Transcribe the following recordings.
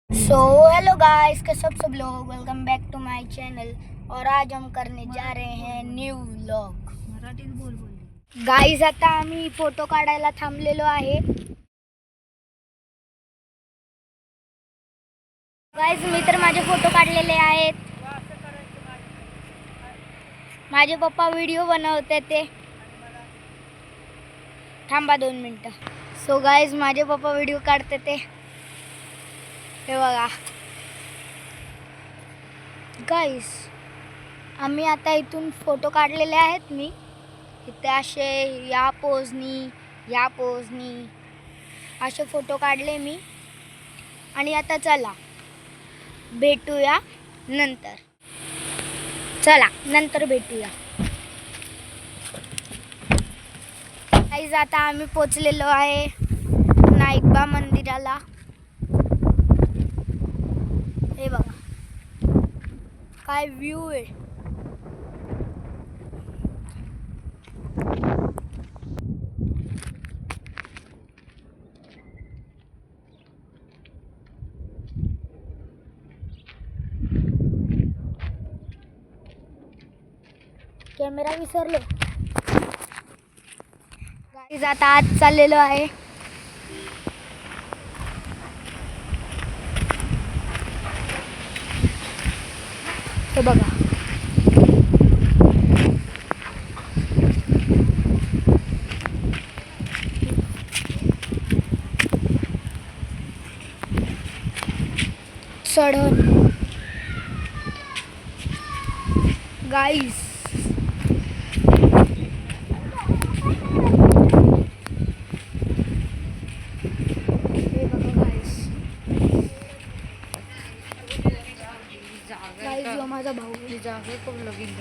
So hello guys, कैसे सब लोग। Welcome back to my channel. और आज हम करने जा रहे हैं न्यू व्लॉग। मराठीत बोल गाइस, आता आम्ही फोटो काढायला थांबलेलो आहे। गाइस, मी तर माझे फोटो काढलेले आहेत। माझे पप्पा व्हिडिओ बनवते ते। थांबा 2 मिनिटं। सो गाइस, माझे पप्पा व्हिडिओ काढते ते। हे बघा गाइस, आम्ही आता इथून फोटो काढलेले आहेत। मी इथे असे या पोजनी असे फोटो काढले मी। आणि आता चला भेटूया नंतर। नंतर भेटूया। गाइस, आता आम्ही पोचलेलो आहे नाईकबा मंदिराला। हे बघा काय व्ह्यू आहे। कॅमेरा विसरलो। गाइस, आता आज चाललेलो आहे। हे बघा चढण। गाइस, हे बघा गाइस। गाइस, जो माझा भाऊ आहे। जागे खूप लगीन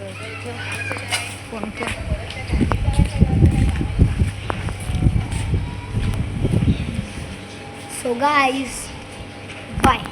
कोणत्या सो गाइस, बाय।